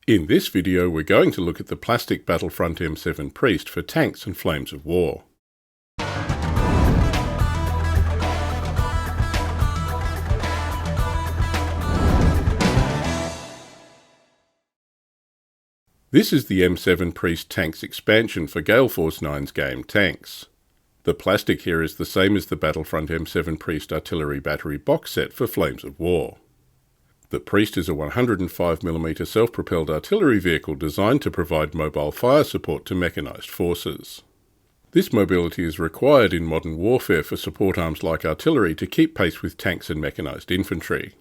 In this video we're going to look at the plastic Battlefront M7 Priest for tanks and flames of war. This is the M7 Priest Tanks expansion for Gale Force 9's game tanks. The plastic here is the same as the Battlefront M7 Priest Artillery Battery box set for Flames of War. The Priest is a 105mm self-propelled artillery vehicle designed to provide mobile fire support to mechanised forces. This mobility is required in modern warfare for support arms like artillery to keep pace with tanks and mechanised infantry.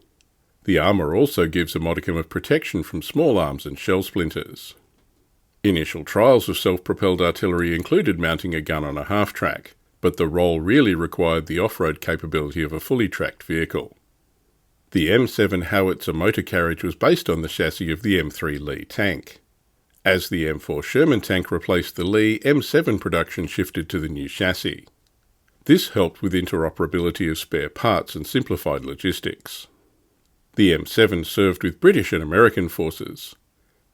The armour also gives a modicum of protection from small arms and shell splinters. Initial trials of self-propelled artillery included mounting a gun on a half-track, but the role really required the off-road capability of a fully tracked vehicle. The M7 howitzer motor carriage was based on the chassis of the M3 Lee tank. As the M4 Sherman tank replaced the Lee, M7 production shifted to the new chassis. This helped with interoperability of spare parts and simplified logistics. The M7 served with British and American forces.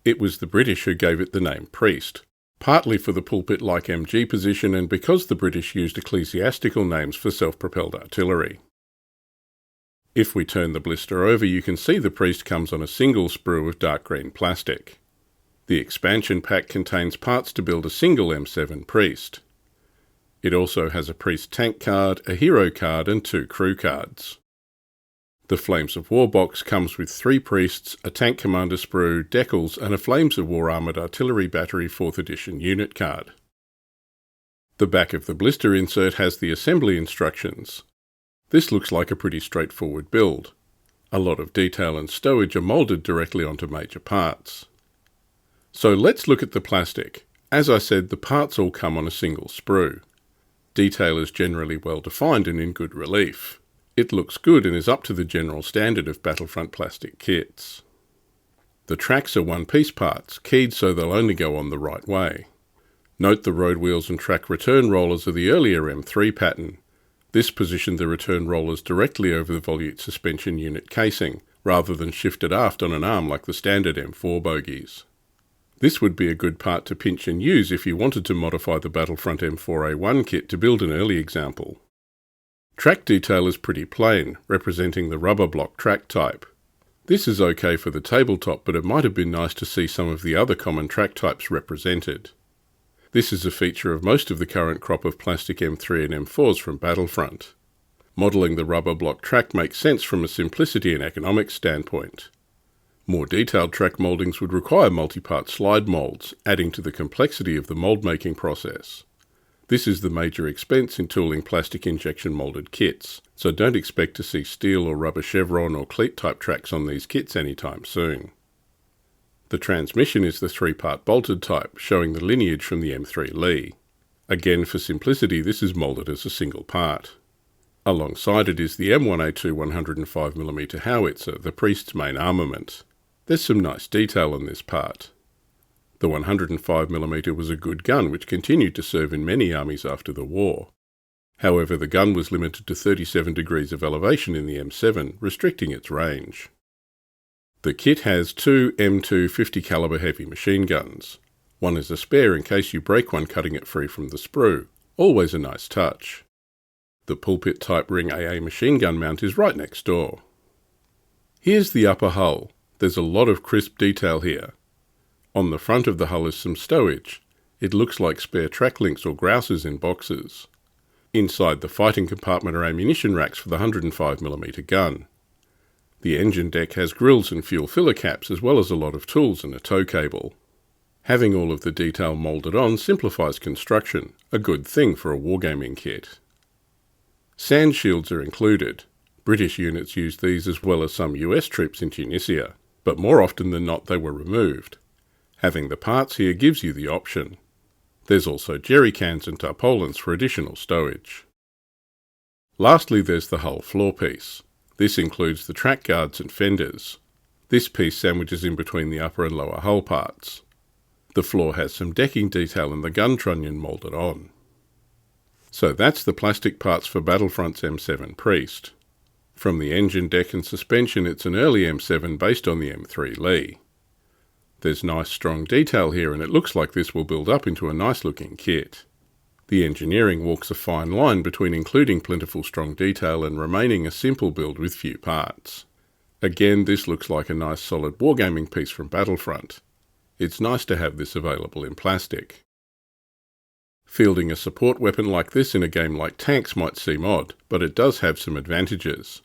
It was the British who gave it the name Priest, partly for the pulpit-like MG position and because the British used ecclesiastical names for self-propelled artillery. If we turn the blister over, you can see the Priest comes on a single sprue of dark green plastic. The expansion pack contains parts to build a single M7 Priest. It also has a Priest tank card, a hero card and 2 crew cards. The Flames of War box comes with 3 Priests, a tank commander sprue, decals and a Flames of War armoured artillery battery 4th edition unit card. The back of the blister insert has the assembly instructions. This looks like a pretty straightforward build. A lot of detail and stowage are moulded directly onto major parts. So let's look at the plastic. As I said, the parts all come on a single sprue. Detail is generally well defined and in good relief. It looks good and is up to the general standard of Battlefront plastic kits. The tracks are one-piece parts, keyed so they'll only go on the right way. Note the road wheels and track return rollers are the earlier M3 pattern. This positioned the return rollers directly over the volute suspension unit casing, rather than shifted aft on an arm like the standard M4 bogies. This would be a good part to pinch and use if you wanted to modify the Battlefront M4A1 kit to build an early example. Track detail is pretty plain, representing the rubber block track type. This is okay for the tabletop, but it might have been nice to see some of the other common track types represented. This is a feature of most of the current crop of plastic M3 and M4s from Battlefront. Modelling the rubber block track makes sense from a simplicity and economics standpoint. More detailed track mouldings would require multi-part slide moulds, adding to the complexity of the mould making process. This is the major expense in tooling plastic injection moulded kits, so don't expect to see steel or rubber chevron or cleat type tracks on these kits anytime soon. The transmission is the 3-part bolted type, showing the lineage from the M3 Lee. Again, for simplicity, this is moulded as a single part. Alongside it is the M1A2 105mm howitzer, the Priest's main armament. There's some nice detail on this part. The 105mm was a good gun which continued to serve in many armies after the war. However, the gun was limited to 37 degrees of elevation in the M7, restricting its range. The kit has 2 M2 50 caliber heavy machine guns. One is a spare in case you break one cutting it free from the sprue. Always a nice touch. The pulpit type ring AA machine gun mount is right next door. Here's the upper hull. There's a lot of crisp detail here. On the front of the hull is some stowage. It looks like spare track links or grouses in boxes. Inside the fighting compartment are ammunition racks for the 105mm gun. The engine deck has grills and fuel filler caps as well as a lot of tools and a tow cable. Having all of the detail moulded on simplifies construction, a good thing for a wargaming kit. Sand shields are included. British units used these as well as some US troops in Tunisia, but more often than not they were removed. Having the parts here gives you the option. There's also jerry cans and tarpaulins for additional stowage. Lastly, there's the hull floor piece. This includes the track guards and fenders. This piece sandwiches in between the upper and lower hull parts. The floor has some decking detail and the gun trunnion moulded on. So that's the plastic parts for Battlefront's M7 Priest. From the engine deck and suspension, it's an early M7 based on the M3 Lee. There's nice strong detail here, and it looks like this will build up into a nice looking kit. The engineering walks a fine line between including plentiful strong detail and remaining a simple build with few parts. Again, this looks like a nice solid wargaming piece from Battlefront. It's nice to have this available in plastic. Fielding a support weapon like this in a game like Tanks might seem odd, but it does have some advantages.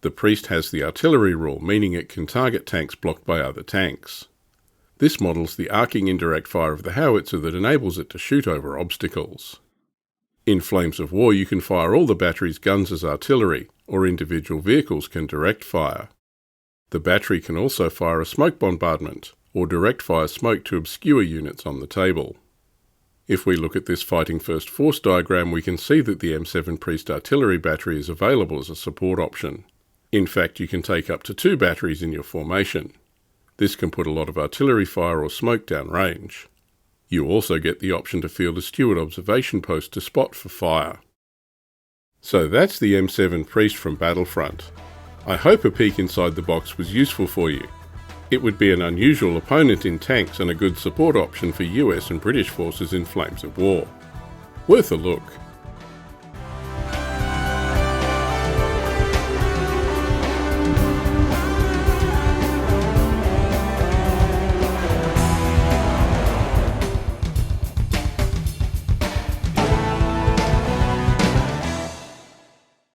The Priest has the artillery rule, meaning it can target tanks blocked by other tanks. This models the arcing indirect fire of the howitzer that enables it to shoot over obstacles. In Flames of War, you can fire all the battery's guns as artillery, or individual vehicles can direct fire. The battery can also fire a smoke bombardment, or direct fire smoke to obscure units on the table. If we look at this Fighting First Force diagram, we can see that the M7 Priest artillery battery is available as a support option. In fact, you can take up to 2 batteries in your formation. This can put a lot of artillery fire or smoke down range. You also get the option to field a steward observation post to spot for fire. So that's the M7 Priest from Battlefront. I hope a peek inside the box was useful for you. It would be an unusual opponent in tanks and a good support option for US and British forces in Flames of War. Worth a look.